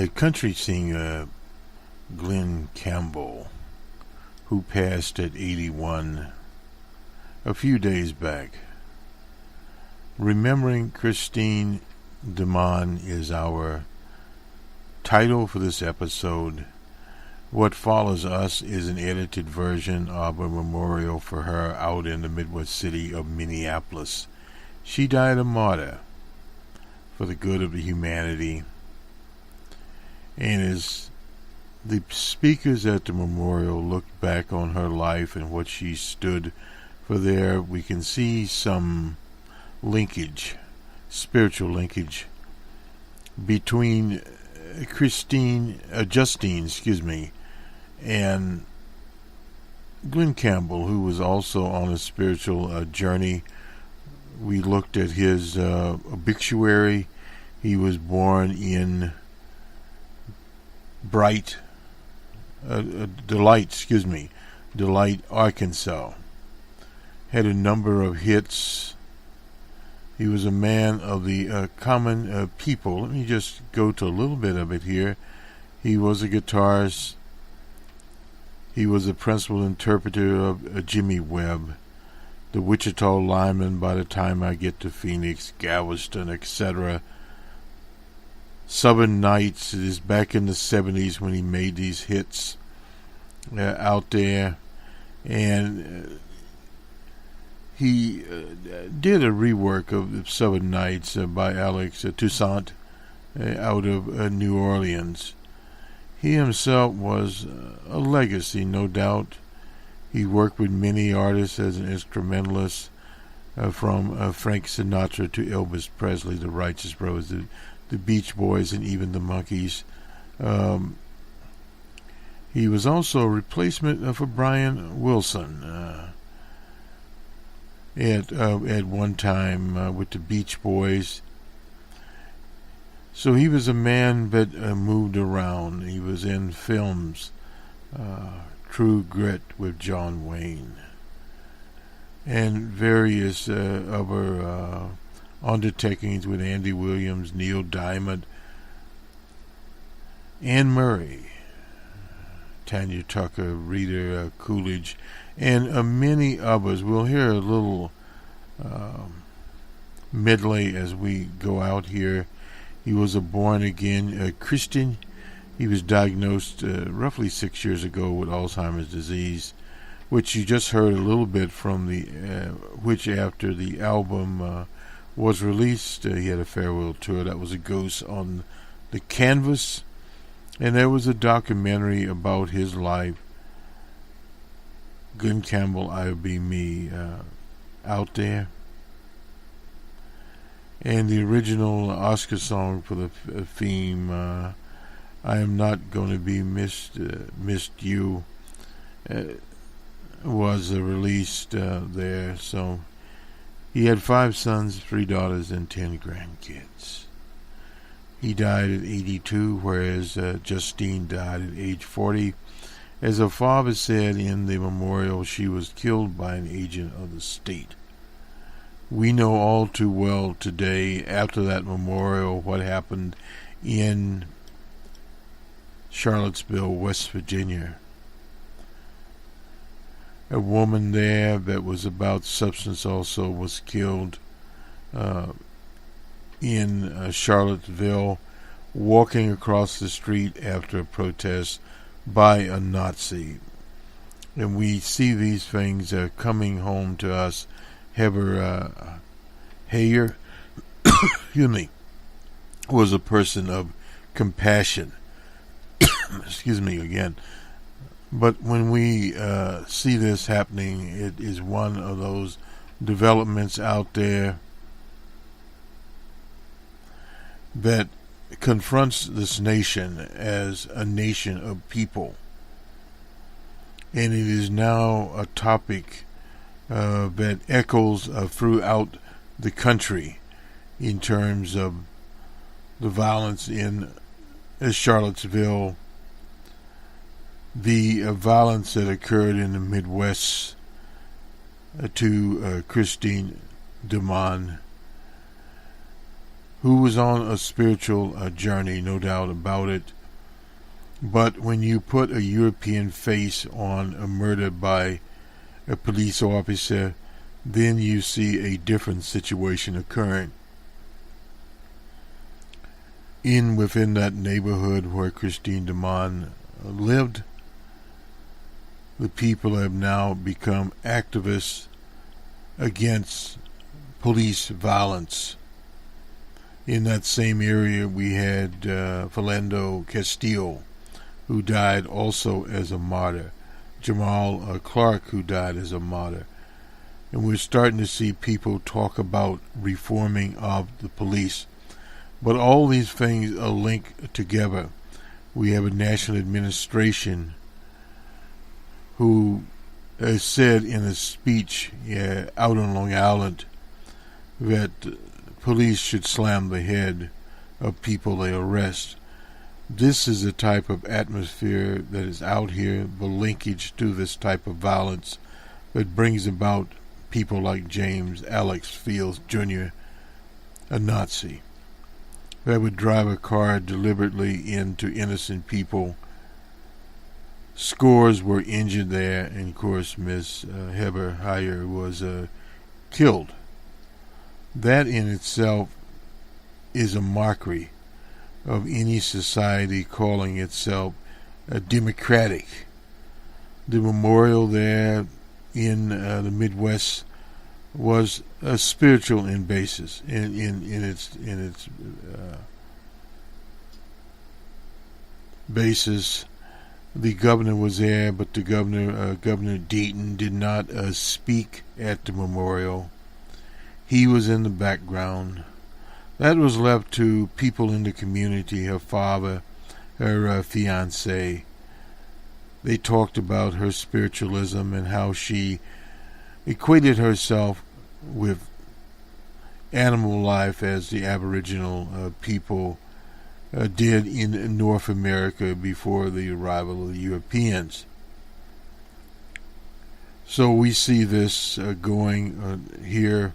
country singer Glen Campbell, who passed at 81 a few days back. Remembering Justine Damond is our title for this episode. What follows us is an edited version of a memorial for her out in the Midwest city of Minneapolis. She died a martyr for the good of the humanity. And as the speakers at the memorial looked back on her life and what she stood for there, we can see some linkage, spiritual linkage, between Justine, and Glen Campbell, who was also on a spiritual journey. We looked at his obituary. He was born in Delight, Arkansas. Had a number of hits. He was a man of the common people. Let me just go to a little bit of it here. He was a guitarist. He was a principal interpreter of Jimmy Webb, the Wichita Lineman, By the Time I Get to Phoenix, Galveston, etc. Southern Nights is back in the 70s when he made these hits out there. And he did a rework of Southern Nights by Alex Toussaint out of New Orleans. He himself was a legacy, no doubt. He worked with many artists as an instrumentalist, from Frank Sinatra to Elvis Presley, the Righteous Brothers, the Beach Boys, and even the Monkees. He was also a replacement for Brian Wilson at one time with the Beach Boys. So he was a man that moved around. He was in films, True Grit with John Wayne, and various other undertakings with Andy Williams, Neil Diamond, Anne Murray, Tanya Tucker, Rita Coolidge, and many others. We'll hear a little medley as we go out here. He was a born-again Christian. He was diagnosed roughly 6 years ago with Alzheimer's disease, which you just heard a little bit from which after the album was released, he had a farewell tour. That was a Ghost on the Canvas. And there was a documentary about his life, Glen Campbell, I'll Be Me, out there. And the original Oscar song for the theme, I Am Not Gonna Be Missed You, was released there. So he had 5 sons, 3 daughters, and 10 grandkids. He died at 82, whereas Justine died at age 40. As her father said in the memorial, she was killed by an agent of the state. We know all too well today, after that memorial, what happened in Charlottesville, West Virginia. A woman there that was about substance also was killed in Charlottesville, walking across the street after a protest by a Nazi. And we see these things coming home to us. Heber Heyer was a person of compassion. Excuse me again. But when we see this happening, it is one of those developments out there that confronts this nation as a nation of people. And it is now a topic that echoes throughout the country in terms of the violence in Charlottesville, the violence that occurred in the Midwest to Justine Damond, who was on a spiritual journey, no doubt about it. But when you put a European face on a murder by a police officer, then you see a different situation occurring. Within that neighborhood where Justine Damond lived, the people have now become activists against police violence. In that same area, we had Philando Castile, who died also as a martyr. Jamal Clark, who died as a martyr. And we're starting to see people talk about reforming of the police. But all these things are linked together. We have a national administration who has said in a speech out on Long Island that police should slam the head of people they arrest. This is a type of atmosphere that is out here, the linkage to this type of violence that brings about people like James Alex Fields Jr., a Nazi, that would drive a car deliberately into innocent people. Scores were injured there, and of course Miss Heber Heyer was killed. That in itself is a mockery of any society calling itself democratic. The memorial there in the Midwest was spiritual in basis, in its basis. The governor was there, but the Governor Deaton did not speak at the memorial. He was in the background. That was left to people in the community, her father, her fiancé. They talked about her spiritualism and how she equated herself with animal life as the Aboriginal people did in North America before the arrival of the Europeans. So we see this going here,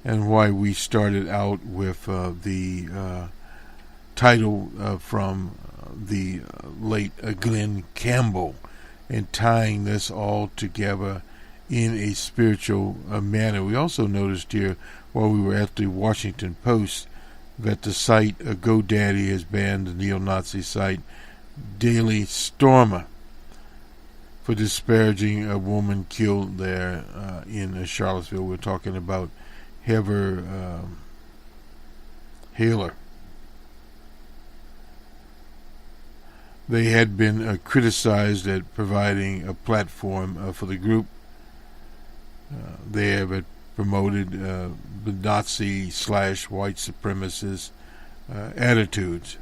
and why we started out with the title from the late Glen Campbell, and tying this all together in a spiritual manner. We also noticed here, while we were at the Washington Post, that the site GoDaddy has banned the neo-Nazi site Daily Stormer for disparaging a woman killed there in Charlottesville. We're talking about Heber Haler. They had been criticized at providing a platform for the group. They have promoted the Nazi/white supremacist attitudes.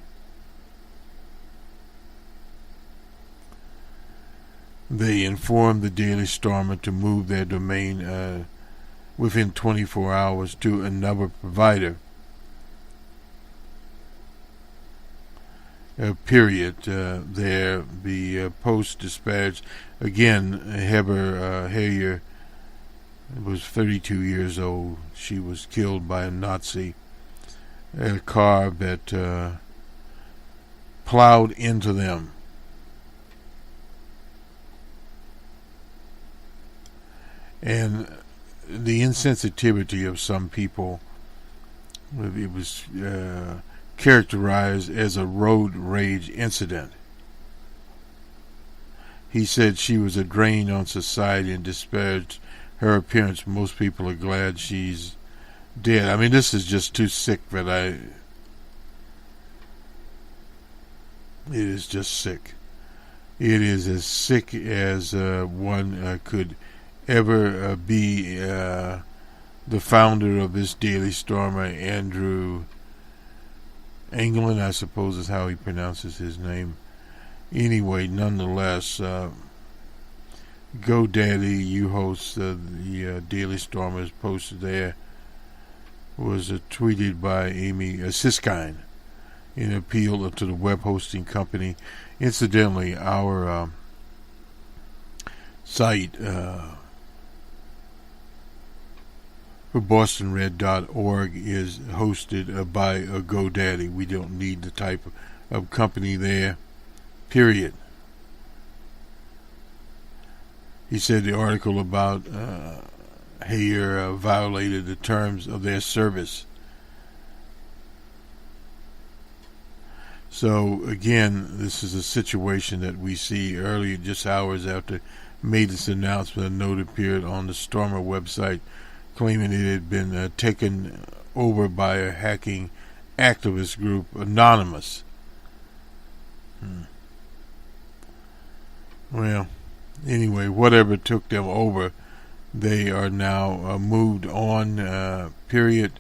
They informed the Daily Stormer to move their domain within 24 hours to another provider. Period. There, the Post dispatched again. Heber Hayer was 32 years old. She was killed by a Nazi in a car that plowed into them. And the insensitivity of some people, it was characterized as a road rage incident. He said she was a drain on society and disparaged her appearance. Most people are glad she's dead. I mean, this is just too sick that it is just sick. It is as sick as one could ever be. The founder of this Daily Stormer, Andrew England, I suppose is how he pronounces his name. Anyway, nonetheless, GoDaddy, you host the Daily Stormer's post there, was tweeted by Amy Siskine in appeal to the web hosting company. Incidentally, our site for BostonRed.org is hosted by a GoDaddy. We don't need the type of company there, period. He said the article about Hayer violated the terms of their service. So again, this is a situation that we see earlier, just hours after made this announcement. A note appeared on the Stormer website claiming it had been taken over by a hacking activist group, Anonymous. Well, anyway, whatever took them over, they are now moved on, period.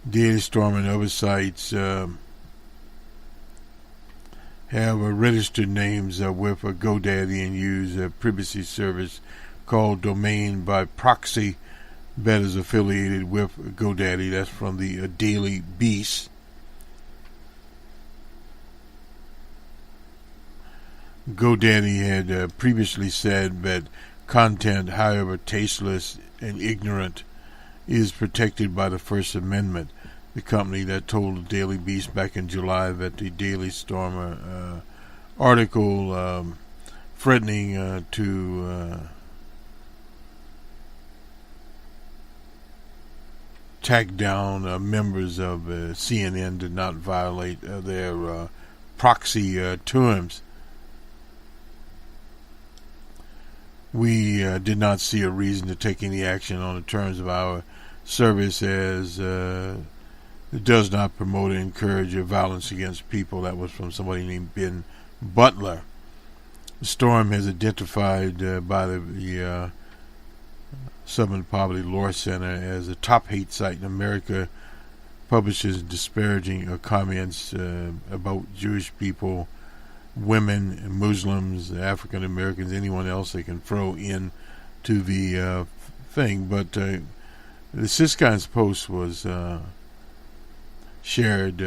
Daily Storm and other sites have registered names with GoDaddy and use a privacy service called Domain by Proxy that is affiliated with GoDaddy. That's from the Daily Beast. GoDaddy had previously said that content, however tasteless and ignorant, is protected by the First Amendment. The company that told the Daily Beast back in July that the Daily Stormer article threatening to track down members of CNN did not violate their proxy terms. We did not see a reason to take any action on the terms of our service, as it does not promote or encourage violence against people. That was from somebody named Ben Butler. The Storm has identified by the Southern Poverty Law Center as a top hate site in America, publishes disparaging comments about Jewish people, women, Muslims, African Americans, anyone else they can throw in to the thing. But the Siskin's post was shared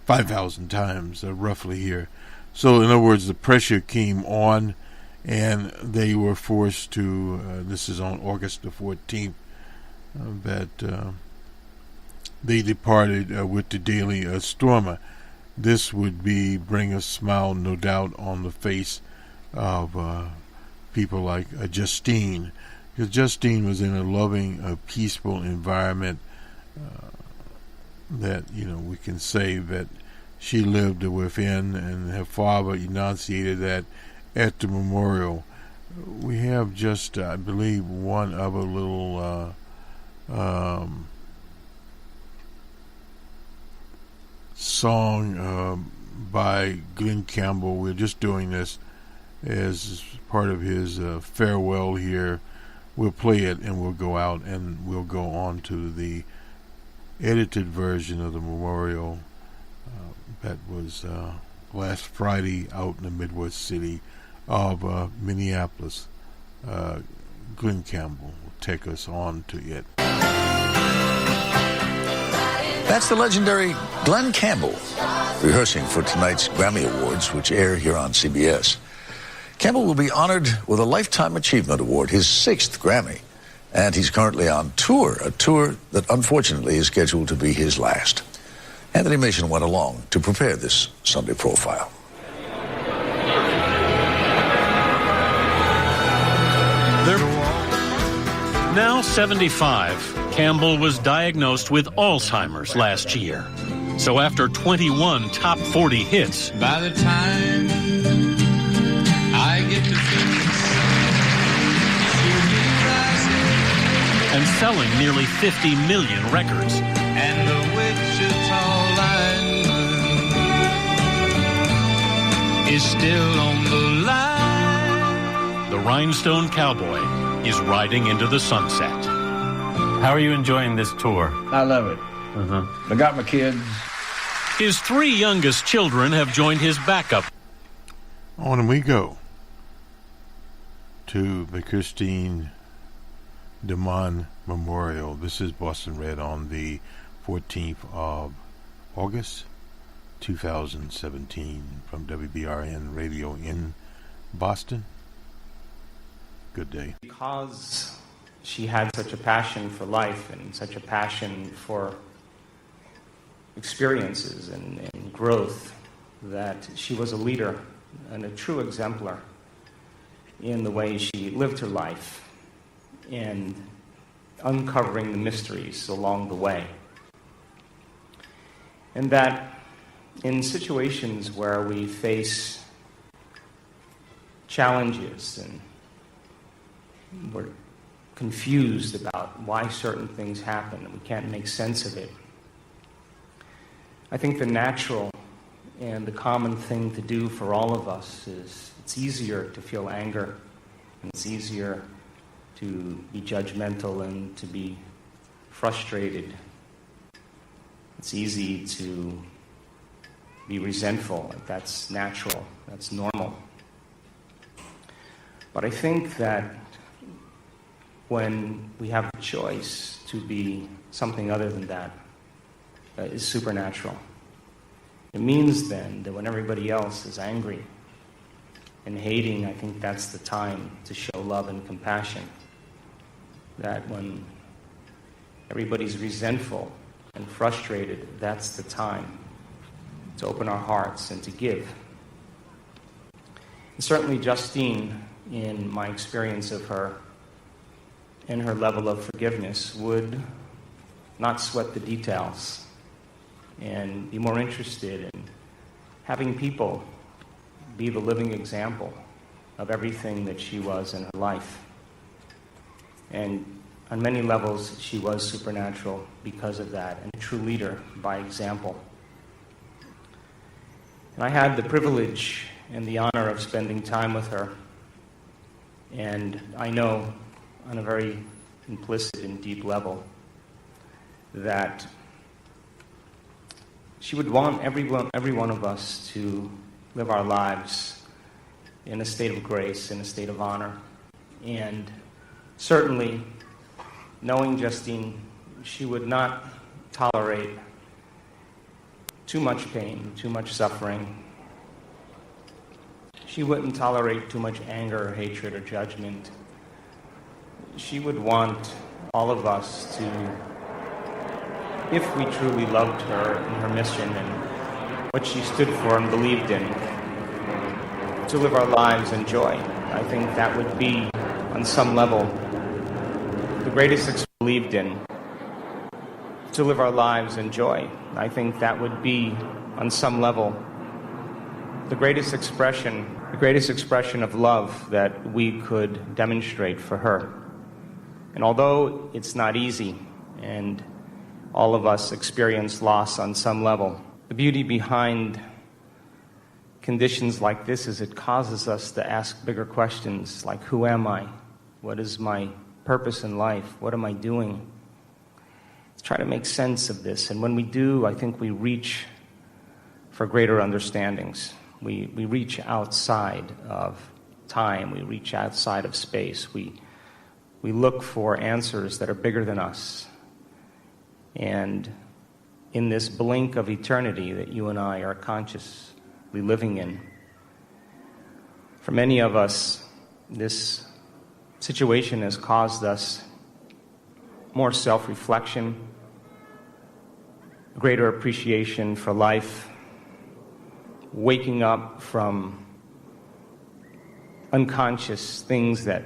5,000 times, roughly here. So, in other words, the pressure came on, and they were forced to, this is on August the 14th, that they departed with the Daily Stormer. This would bring a smile, no doubt, on the face of people like Justine, because Justine was in a loving, peaceful environment that, we can say that she lived within, and her father enunciated that at the memorial. We have just, I believe, one other little song by Glen Campbell. We're just doing this as part of his farewell here. We'll play it and we'll go out and we'll go on to the edited version of the memorial that was last Friday out in the Midwest city of Minneapolis. Glen Campbell will take us on to it. That's the legendary Glen Campbell rehearsing for tonight's Grammy Awards, which air here on CBS. Campbell will be honored with a Lifetime Achievement Award, his 6th Grammy, and he's currently on tour, a tour that unfortunately is scheduled to be his last. Anthony Mason went along to prepare this Sunday profile. Now 75, Campbell was diagnosed with Alzheimer's last year. So after 21 top 40 hits, by the time I get to finish, and selling nearly 50 million records, and the Wichita lineman is still on the line. the Rhinestone Cowboy is riding into the sunset. How are you enjoying this tour? I love it. I got my kids. His 3 youngest children have joined his backup. On we go to the Justine Damond Memorial. This is Boston Red on the 14th of August 2017 from WBRN Radio in Boston. Good day. Because she had such a passion for life and such a passion for experiences and growth that she was a leader and a true exemplar in the way she lived her life and uncovering the mysteries along the way. And that in situations where we face challenges and we're confused about why certain things happen and we can't make sense of it, I think the natural and the common thing to do for all of us is it's easier to feel anger, and it's easier to be judgmental and to be frustrated. It's easy to be resentful. Like that's natural, that's normal. But I think that when we have the choice to be something other than that, is supernatural. It means then that when everybody else is angry and hating, I think that's the time to show love and compassion. That when everybody's resentful and frustrated, that's the time to open our hearts and to give. And certainly Justine, in my experience of her and her level of forgiveness, would not sweat the details and be more interested in having people be the living example of everything that she was in her life. And on many levels, she was supernatural because of that, and a true leader by example. And I had the privilege and the honor of spending time with her, and I know on a very implicit and deep level that she would want every one of us to live our lives in a state of grace, in a state of honor. And certainly, knowing Justine, she would not tolerate too much pain, too much suffering. She wouldn't tolerate too much anger or hatred or judgment. She would want all of us to, if we truly loved her and her mission and what she stood for and believed in, to live our lives in joy. I think that would be, on some level, the greatest believed in. To live our lives in joy. I think that would be, on some level, the greatest expression of love that we could demonstrate for her. And although it's not easy, and all of us experience loss on some level, the beauty behind conditions like this is it causes us to ask bigger questions like, who am I? What is my purpose in life? What am I doing? Let's try to make sense of this. And when we do, I think we reach for greater understandings. We reach outside of time. We reach outside of space. We look for answers that are bigger than us. And in this blink of eternity that you and I are consciously living in, for many of us, this situation has caused us more self-reflection, greater appreciation for life, waking up from unconscious things that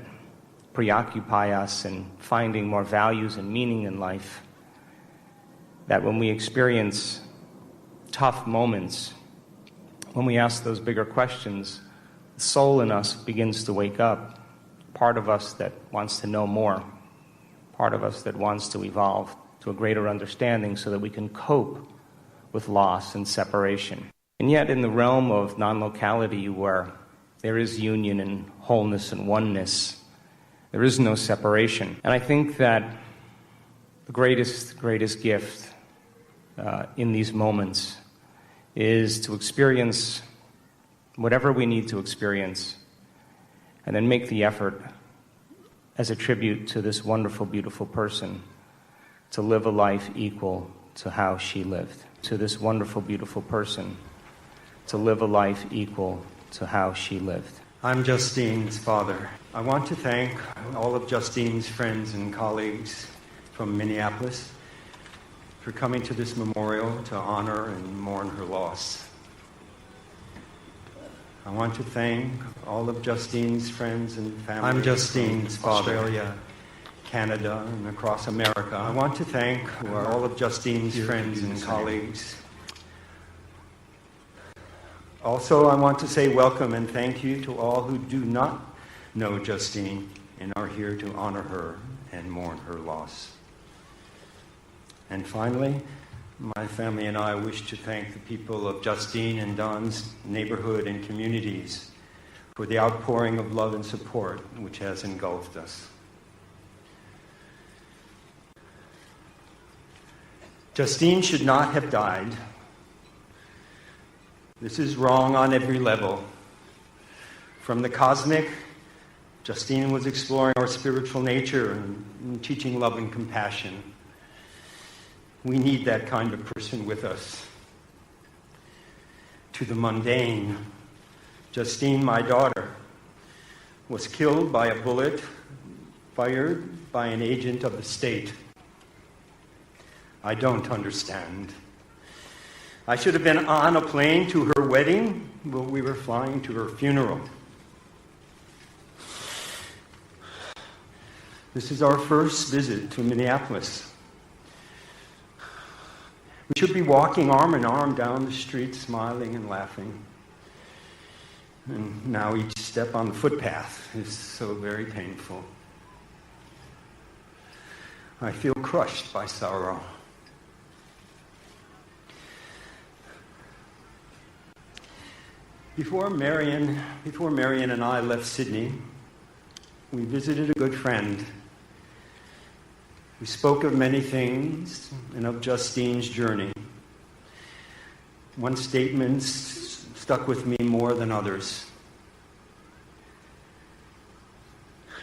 preoccupy us and finding more values and meaning in life. That when we experience tough moments, when we ask those bigger questions, the soul in us begins to wake up. Part of us that wants to know more, part of us that wants to evolve to a greater understanding so that we can cope with loss and separation. And yet in the realm of non-locality where there is union and wholeness and oneness, there is no separation. And I think that the greatest gift in these moments is to experience whatever we need to experience and then make the effort as a tribute to this wonderful, beautiful person to live a life equal to how she lived. To this wonderful, beautiful person to live a life equal to how she lived. I'm Justine's father. I want to thank all of Justine's friends and colleagues from Minneapolis for coming to this memorial to honor and mourn her loss. I want to thank all of Justine's friends and family. I'm Justine's father. Australia, Canada, and across America. I want to thank all of Justine's friends and colleagues. Also, I want to say welcome and thank you to all who do not know Justine and are here to honor her and mourn her loss. And finally, my family and I wish to thank the people of Justine and Don's neighborhood and communities for the outpouring of love and support which has engulfed us. Justine should not have died. This is wrong on every level. From the cosmic, Justine was exploring our spiritual nature and teaching love and compassion. We need that kind of person with us. To the mundane, Justine, my daughter, was killed by a bullet fired by an agent of the state. I don't understand. I should have been on a plane to her wedding, but we were flying to her funeral. This is our first visit to Minneapolis. We should be walking arm in arm down the street, smiling and laughing. And now each step on the footpath is so very painful. I feel crushed by sorrow. Before Marion and I left Sydney, we visited a good friend. We spoke of many things and of Justine's journey. One statement stuck with me more than others.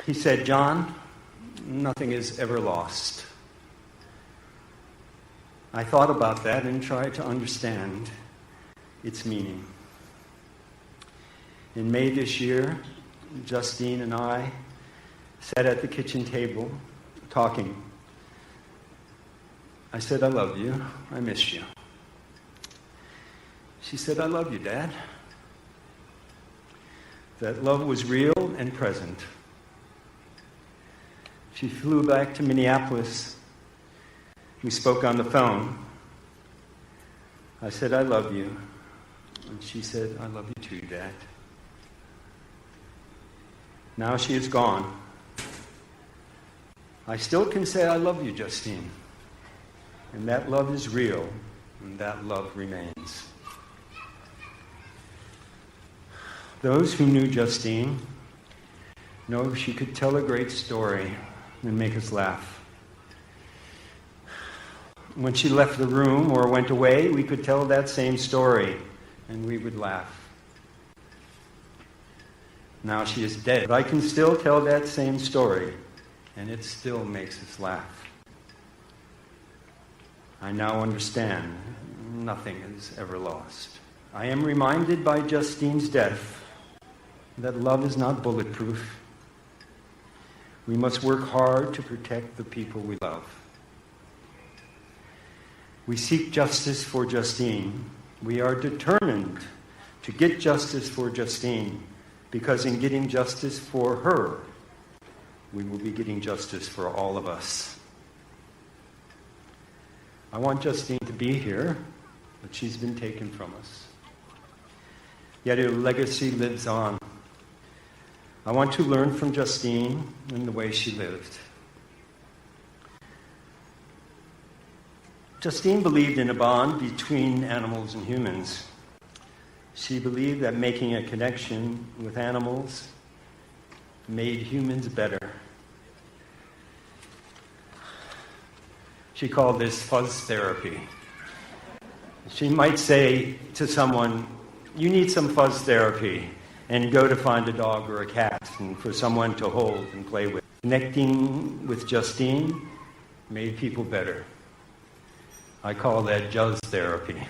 He said, "John, nothing is ever lost." I thought about that and tried to understand its meaning. In May this year, Justine and I sat at the kitchen table talking. I said, "I love you. I miss you." She said, "I love you, Dad." That love was real and present. She flew back to Minneapolis. We spoke on the phone. I said, "I love you." And she said, "I love you too, Dad." Now she is gone. I still can say I love you, Justine. And that love is real, and that love remains. Those who knew Justine know she could tell a great story and make us laugh. When she left the room or went away, we could tell that same story, and we would laugh. Now she is dead, but I can still tell that same story, and it still makes us laugh. I now understand nothing is ever lost. I am reminded by Justine's death that love is not bulletproof. We must work hard to protect the people we love. We seek justice for Justine. We are determined to get justice for Justine, because in getting justice for her, we will be getting justice for all of us. I want Justine to be here, but she's been taken from us. Yet her legacy lives on. I want to learn from Justine and the way she lived. Justine believed in a bond between animals and humans. She believed that making a connection with animals made humans better. She called this fuzz therapy. She might say to someone, "You need some fuzz therapy," and go to find a dog or a cat and for someone to hold and play with. Connecting with Justine made people better. I call that Juzz therapy.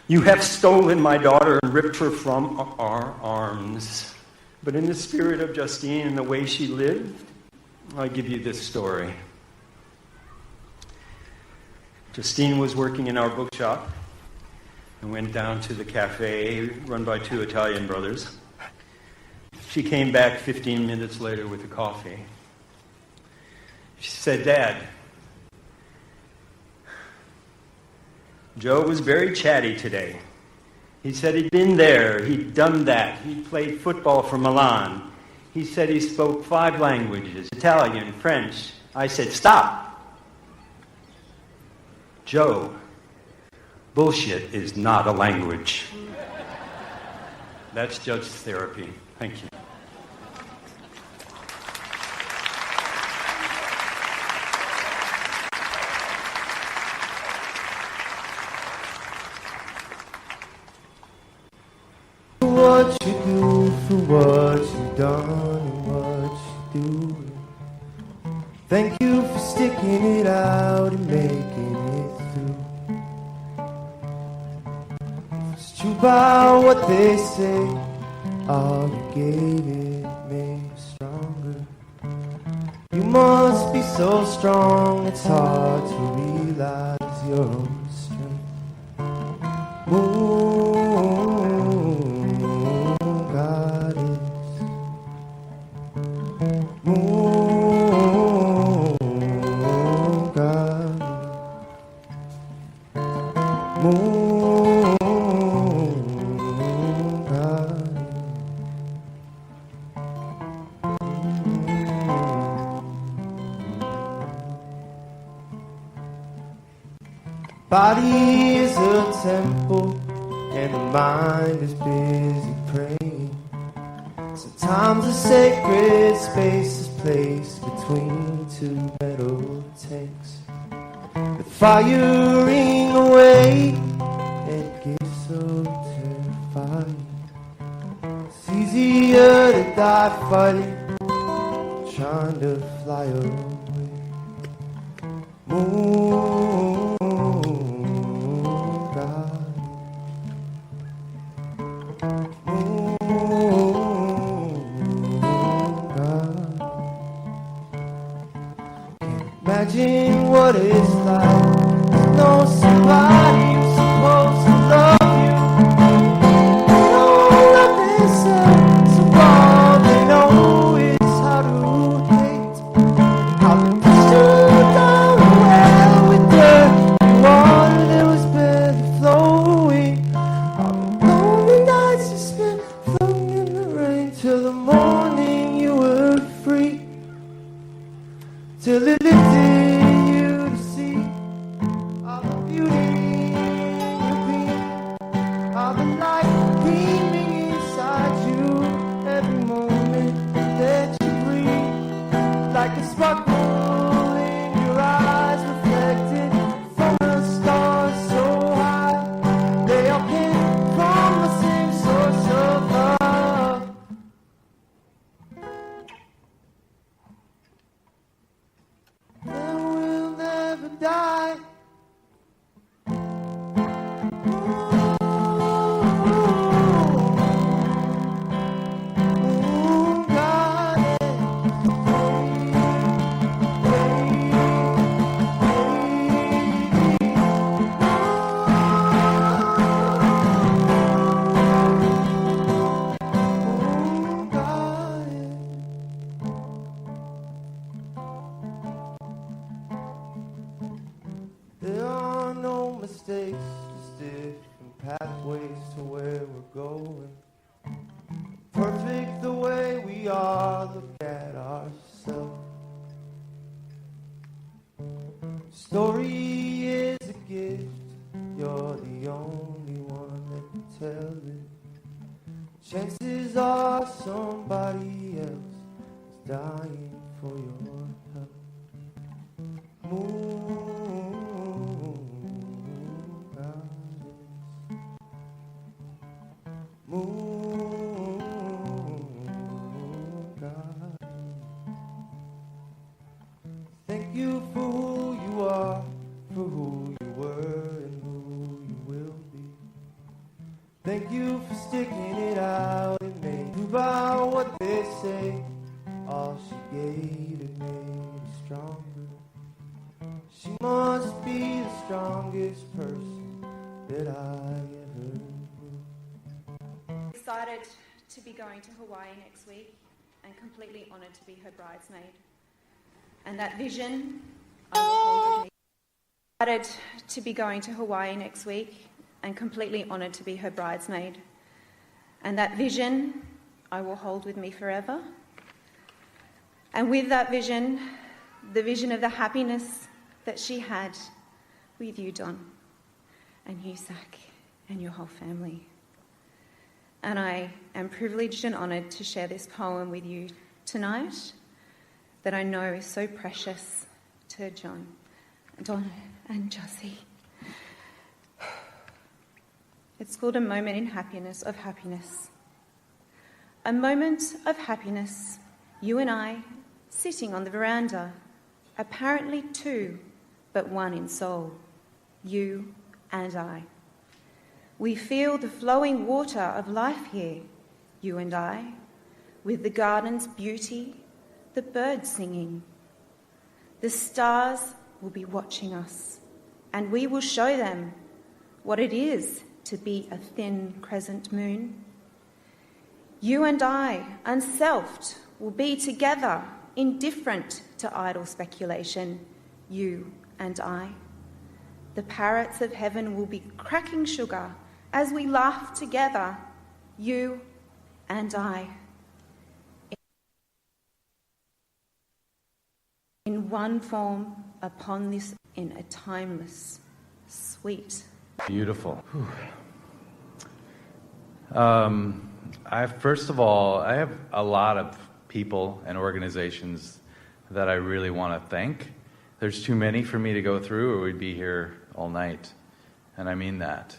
You have stolen my daughter and ripped her from our arms. But in the spirit of Justine and the way she lived, I give you this story. Justine was working in our bookshop and went down to the cafe run by two Italian brothers. She came back 15 minutes later with a coffee. She said, "Dad, Joe was very chatty today. He said he'd been there, he'd done that, he'd played football for Milan. He said he spoke 5 languages, Italian, French." I said, "Stop. Joe, bullshit is not a language." That's Judge therapy. Thank you. What you do for what you done and what you do. Thank you for sticking it out and making it through. It's true about what they say. All you gave it made you stronger. You must be so strong, it's hard to realize your own strength. Body is a temple and the mind is busy praying. Sometimes a sacred space is placed between 2 metal tanks. The firing away, it gets so terrifying. It's easier to die fighting, trying to fly away. Imagine what it's like to know somebody who's supposed to love you. They don't love themselves, so all they know is how to hate. How to push you down the well with dirty water that was barely flowing. All the lonely nights you spent floating in the rain till the morning you were free. Till it lifted you to see all the beauty in your being, all the light beaming inside you every moment that you breathe, like a sparkle in your eyes reflected from the stars so high. They are pinned from the same source of love. Then we'll never die. Ooh, God, there are no mistakes, just different pathways to where we're going. Perfect the way we are, look at ourselves. Story is a gift, you're the only one that can tell it. Chances are somebody else is dying for your help. Thank you for who you are, for who you were, and who you will be. Thank you for sticking it out. It made me about what they say. All she gave, it made me stronger. She must be the strongest person that I ever knew. Excited to be going to Hawaii next week and completely honoured to be her bridesmaid. And that vision I will hold with me. Excited to be going to Hawaii next week and completely honoured to be her bridesmaid. And that vision I will hold with me forever. And with that vision, the vision of the happiness that she had with you, Don, and you, Zach, and your whole family. And I am privileged and honoured to share this poem with you tonight that I know is so precious to John, Don, and Jussie. It's called A Moment in Happiness of Happiness. A moment of happiness, you and I, sitting on the veranda, apparently two, but one in soul, you and I. We feel the flowing water of life here, you and I, with the garden's beauty, the birds singing. The stars will be watching us, and we will show them what it is to be a thin crescent moon. You and I, unselfed, will be together, indifferent to idle speculation, you and I. The parrots of heaven will be cracking sugar as we laugh together, you and I. In one form upon this, in a timeless, sweet. Beautiful. First of all, I have a lot of people and organizations that I really want to thank. There's too many for me to go through, or we'd be here all night. And I mean that.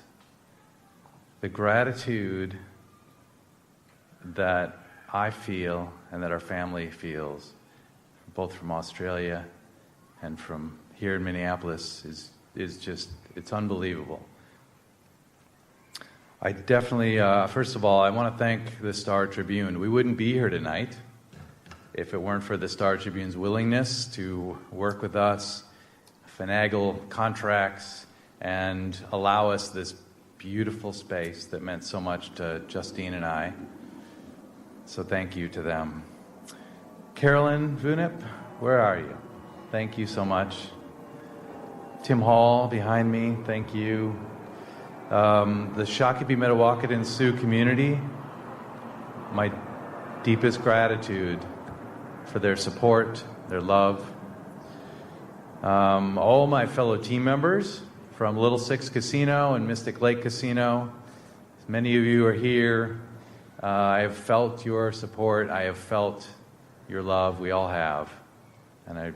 The gratitude that I feel and that our family feels, both from Australia and from here in Minneapolis, is just, it's unbelievable. I definitely, first of all, I want to thank the Star Tribune. We wouldn't be here tonight if it weren't for the Star Tribune's willingness to work with us, finagle contracts, and allow us this beautiful space that meant so much to Justine and I. So thank you to them. Carolyn Vunip, where are you? Thank you so much. Tim Hall behind me, thank you. The Shakopee Metawakan Sioux community, my deepest gratitude for their support, their love. All my fellow team members from Little Six Casino and Mystic Lake Casino, many of you are here. I have felt your support, I have felt your love, we all have, and I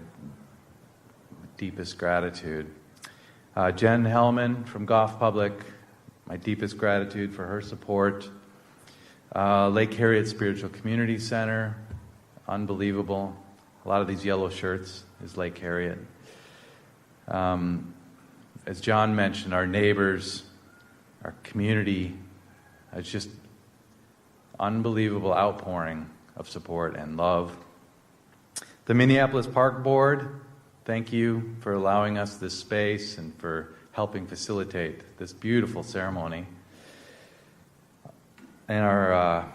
deepest gratitude. Jen Hellman from Goff Public, my deepest gratitude for her support. Lake Harriet Spiritual Community Center, unbelievable. A lot of these yellow shirts is Lake Harriet. As John mentioned, our neighbors, our community, it's just unbelievable outpouring of support and love. The Minneapolis Park Board, thank you for allowing us this space and for helping facilitate this beautiful ceremony. And our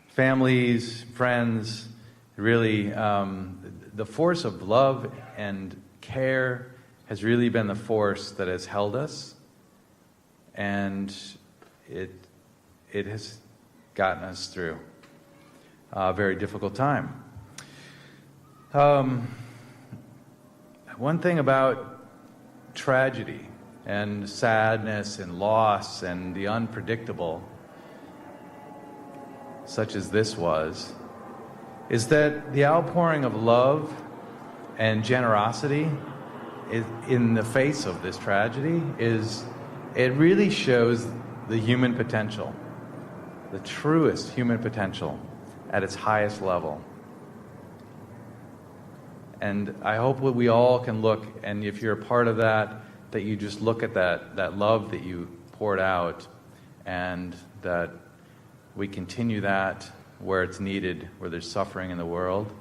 families, friends, really, the force of love and care has really been the force that has held us, and it has gotten us through a very difficult time. One thing about tragedy and sadness and loss and the unpredictable, such as this was, is that the outpouring of love and generosity in the face of this tragedy it really shows the human potential, the truest human potential at its highest level. And I hope that we all can look, and if you're a part of that, that you just look at that love that you poured out and that we continue that where it's needed, where there's suffering in the world.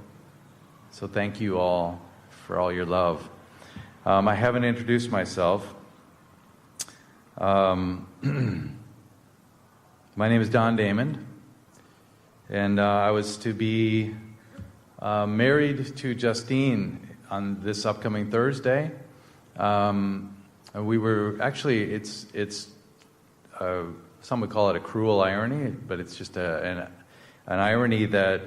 So thank you all for all your love. I haven't introduced myself. My name is Don Damond, and I was to be married to Justine on this upcoming Thursday. And we were actually, it's some would call it a cruel irony, but it's just an irony that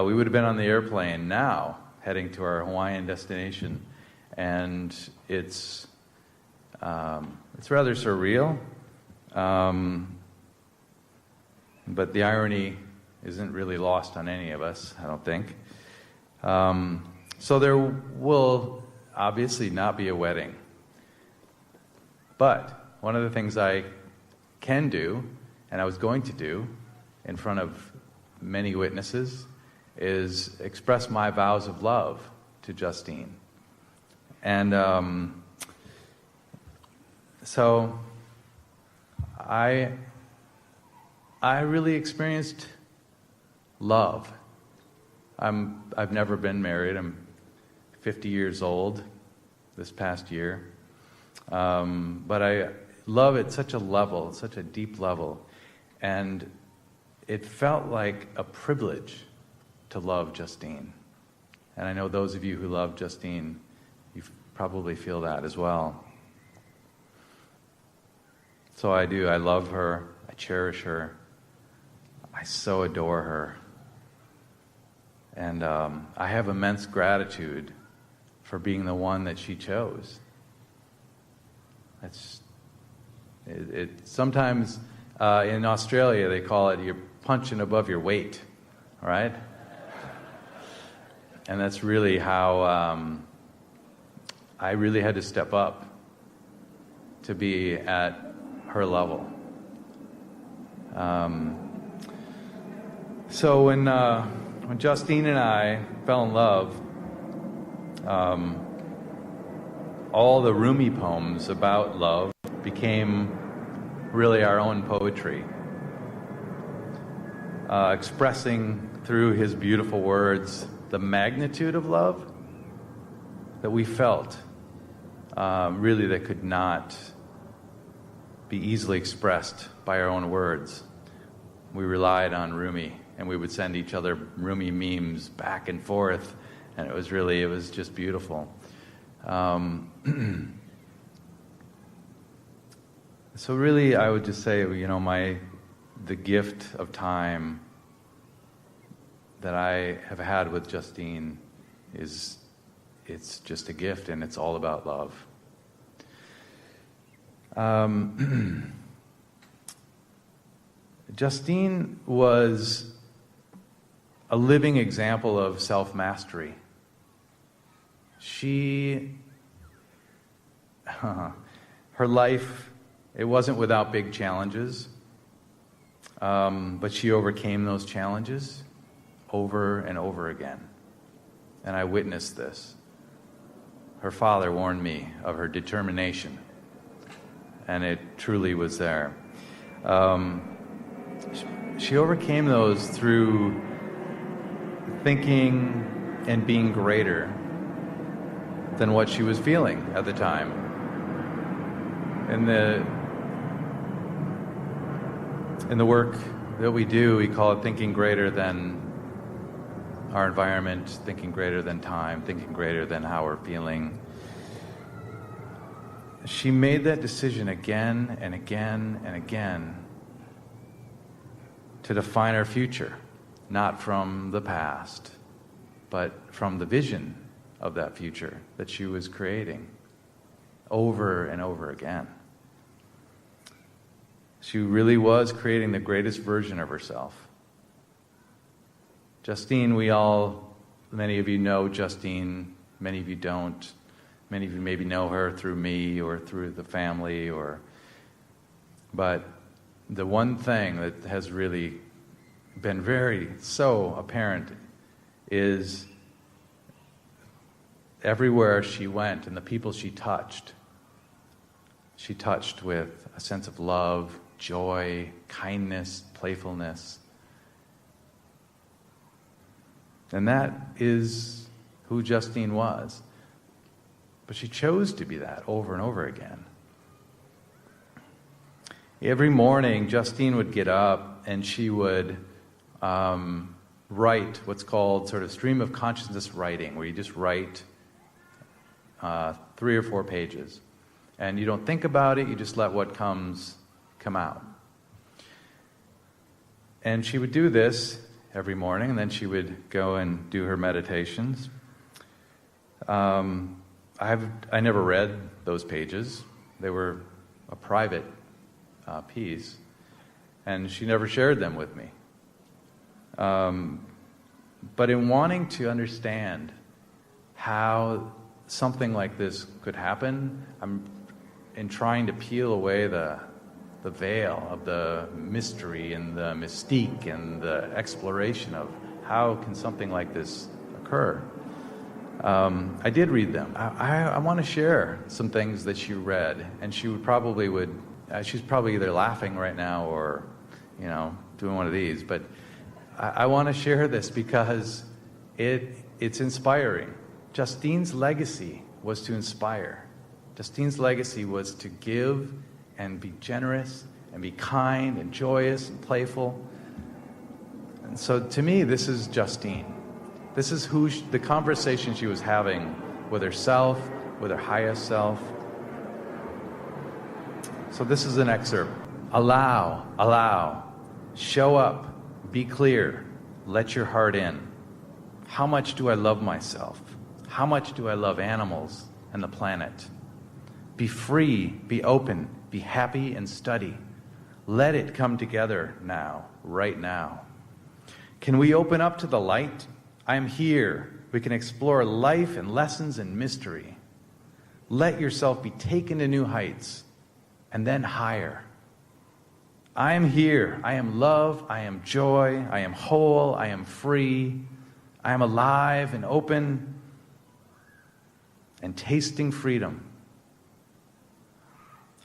we would have been on the airplane now, heading to our Hawaiian destination, and it's rather surreal, but the irony isn't really lost on any of us, I don't think. So there will obviously not be a wedding, but one of the things I can do, and I was going to do in front of many witnesses, is express my vows of love to Justine. And so I really experienced love. I've never been married. I'm 50 years old this past year. But I love at such a level, such a deep level. And it felt like a privilege to love Justine. And I know those of you who love Justine, you probably feel that as well. So I do. I love her. I cherish her. I so adore her. And I have immense gratitude for being the one that she chose. Sometimes in Australia they call it you're punching above your weight, right? And that's really how I really had to step up to be at her level. So when Justine and I fell in love, all the Rumi poems about love became really our own poetry, expressing through his beautiful words the magnitude of love that we felt, really that could not be easily expressed by our own words. We relied on Rumi, and we would send each other Rumi memes back and forth, and it was just beautiful. So really, I would just say, the gift of time that I have had with Justine it's just a gift, and it's all about love. Justine was a living example of self-mastery. Her life, it wasn't without big challenges, but she overcame those challenges over and over again. And I witnessed this. Her father warned me of her determination, and it truly was there. She overcame those through thinking and being greater than what she was feeling at the time. In the work that we do, we call it thinking greater than our environment, thinking greater than time, thinking greater than how we're feeling. She made that decision again and again and again to define our future, not from the past, but from the vision of that future that she was creating over and over again. She really was creating the greatest version of herself. Justine, many of you know Justine, many of you don't. Many of you maybe know her through me or through the family, but the one thing that has really been so apparent is everywhere she went and the people she touched with a sense of love joy, kindness, playfulness. And that is who Justine was. But she chose to be that over and over again. Every morning, Justine would get up and she would write what's called sort of stream of consciousness writing, where you just write 3 or 4 pages. And you don't think about it, you just let what comes come out. And she would do this every morning, and then she would go and do her meditations. I never read those pages. They were a private piece, and she never shared them with me. But in wanting to understand how something like this could happen, I'm in trying to peel away the veil of the mystery and the mystique and the exploration of how can something like this occur. I did read them. I want to share some things that she read, and she she's probably either laughing right now or, doing one of these, but I want to share this because it's inspiring. Justine's legacy was to inspire. Justine's legacy was to give and be generous and be kind and joyous and playful. And so to me, this is Justine. This is the conversation she was having with herself, with her highest self. So this is an excerpt. Allow, show up, be clear, let your heart in. How much do I love myself? How much do I love animals and the planet? Be free, be open, be happy and study. Let it come together now, right now. Can we open up to the light? I am here. We can explore life and lessons and mystery. Let yourself be taken to new heights and then higher. I am here. I am love. I am joy. I am whole. I am free. I am alive and open and tasting freedom.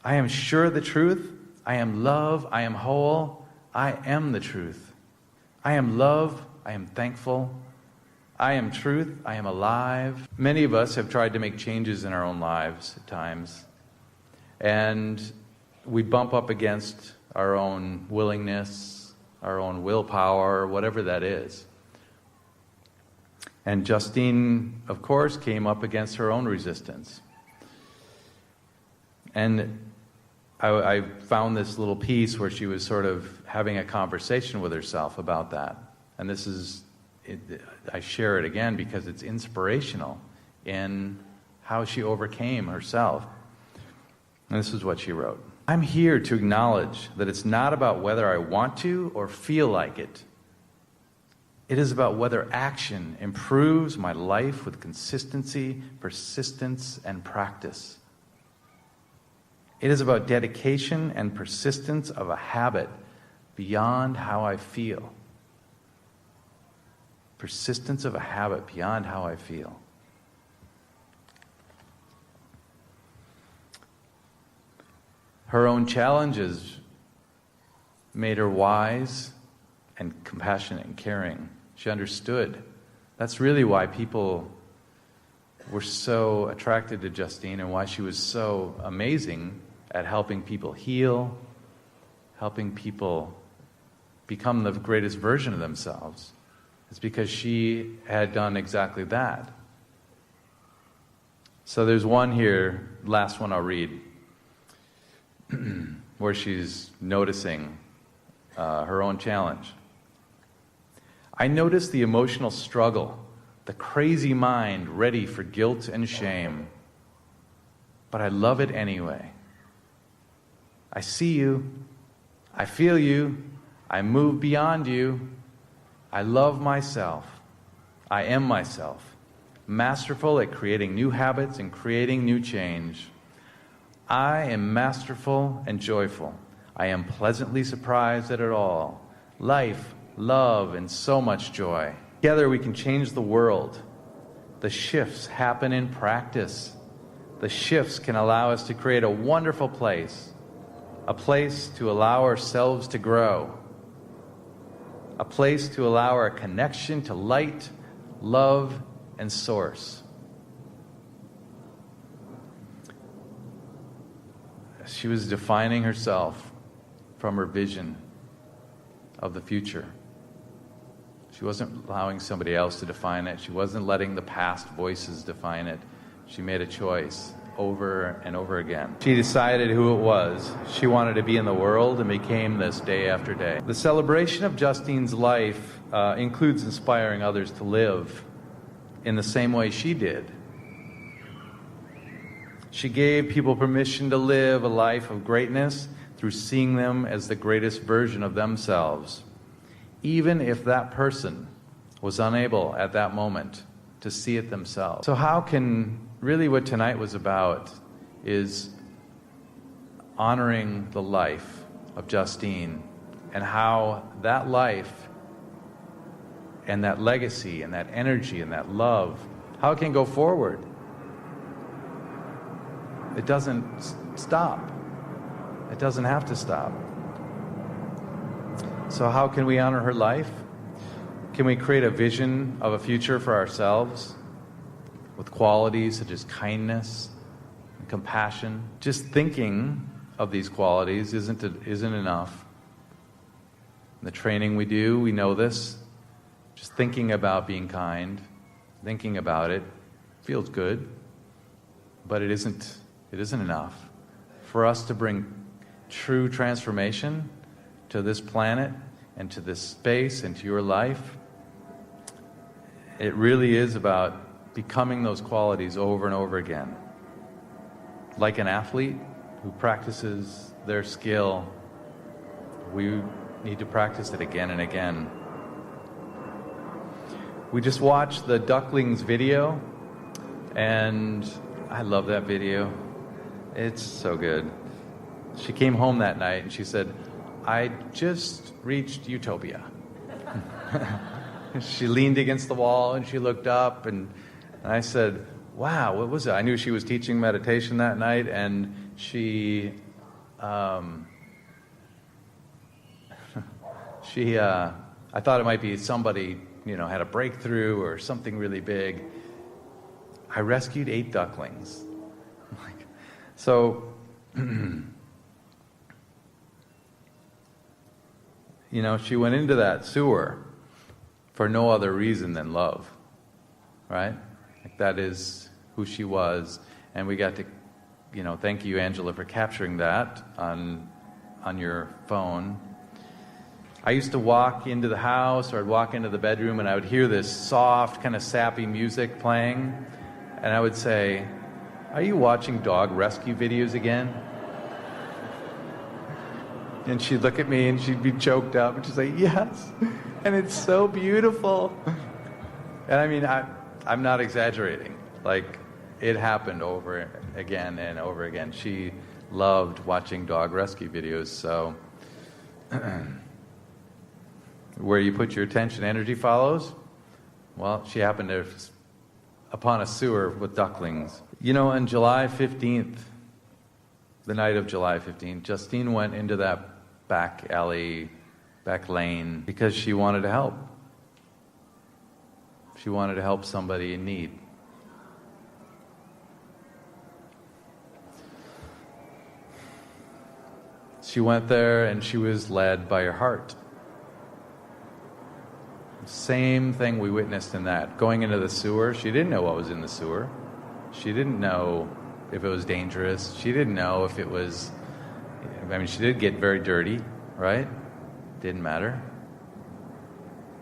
I am sure of the truth. I am love. I am whole. I am the truth. I am love. I am thankful. I am truth. I am alive. Many of us have tried to make changes in our own lives at times, and we bump up against our own willingness, our own willpower, whatever that is. And Justine, of course, came up against her own resistance. And I found this little piece where she was sort of having a conversation with herself about that. And this is, I share it again because it's inspirational in how she overcame herself. And this is what she wrote. I'm here to acknowledge that it's not about whether I want to or feel like it. It is about whether action improves my life with consistency, persistence, and practice. It is about dedication and persistence of a habit beyond how I feel. Persistence of a habit beyond how I feel. Her own challenges made her wise and compassionate and caring. She understood. That's really why people were so attracted to Justine and why she was so amazing at helping people heal, helping people become the greatest version of themselves. It's because she had done exactly that. So there's one here, last one I'll read, where she's noticing her own challenge. I notice the emotional struggle, the crazy mind ready for guilt and shame, but I love it anyway. I see you, I feel you, I move beyond you, I love myself, I am myself, masterful at creating new habits and creating new change. I am masterful and joyful. I am pleasantly surprised at it all. Life, love, and so much joy. Together we can change the world. The shifts happen in practice. The shifts can allow us to create a wonderful place, a place to allow ourselves to grow, a place to allow our connection to light, love, and source. She was defining herself from her vision of the future. She wasn't allowing somebody else to define it. She wasn't letting the past voices define it. She made a choice over and over again. She decided who it was she wanted to be in the world and became this day after day. The celebration of Justine's life includes inspiring others to live in the same way she did. She gave people permission to live a life of greatness through seeing them as the greatest version of themselves, even if that person was unable at that moment to see it themselves. So how can, really what tonight was about is honoring the life of Justine and how that life and that legacy and that energy and that love, how it can go forward. It doesn't stop. It doesn't have to stop. So how can we honor her life? Can we create a vision of a future for ourselves with qualities such as kindness and compassion? Just thinking of these qualities isn't enough. In the training we do, we know this. Just thinking about being kind, thinking about it, feels good, but it isn't enough. For us to bring true transformation to this planet and to this space and to your life, it really is about becoming those qualities over and over again. Like an athlete who practices their skill, we need to practice it again and again. We just watched the Ducklings video, and I love that video. It's so good. She came home that night and she said, I just reached utopia. She leaned against the wall and she looked up, and I said, wow, what was it? I knew she was teaching meditation that night, and she I thought it might be somebody, had a breakthrough or something really big. I rescued 8 ducklings. So, she went into that sewer for no other reason than love, right? That is who she was, and we got to, thank you, Angela, for capturing that on your phone. I used to walk into the house, or I'd walk into the bedroom, and I would hear this soft, kind of sappy music playing, and I would say, are you watching dog rescue videos again? And she'd look at me and she'd be choked up and she'd say, yes, and it's so beautiful. And I mean, I'm not exaggerating. Like, it happened over again and over again. She loved watching dog rescue videos, so where you put your attention, energy follows. Well, she happened to upon a sewer with ducklings. On July 15th, the night of July 15th, Justine went into that back alley, back lane, because she wanted to help. She wanted to help somebody in need. She went there and she was led by her heart. Same thing we witnessed in that. Going into the sewer, she didn't know what was in the sewer. She didn't know if it was dangerous. She didn't know if it was... she did get very dirty, right? Didn't matter.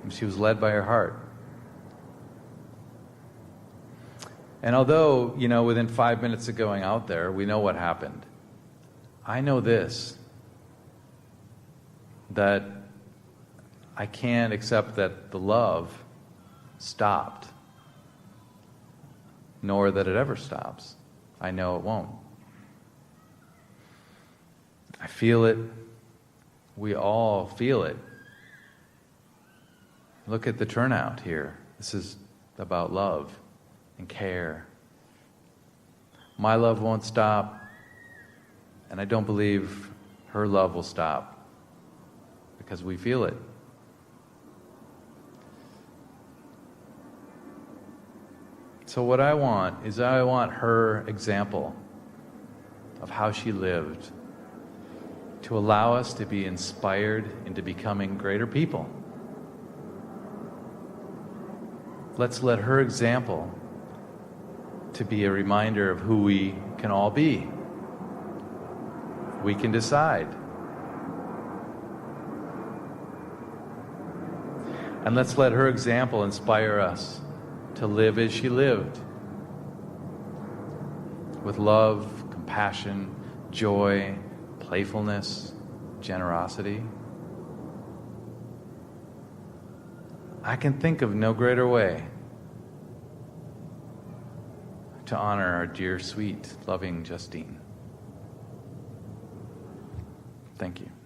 And she was led by her heart. And although, within 5 minutes of going out there, we know what happened. I know this, that I can't accept that the love stopped, nor that it ever stops. I know it won't. I feel it. We all feel it. Look at the turnout here. This is about love and care. My love won't stop, and I don't believe her love will stop because we feel it. So what I want is I want her example of how she lived to allow us to be inspired into becoming greater people. Let's let her example to be a reminder of who we can all be. We can decide. And let's let her example inspire us to live as she lived, with love, compassion, joy, playfulness, generosity. I can think of no greater way to honor our dear, sweet, loving Justine. Thank you.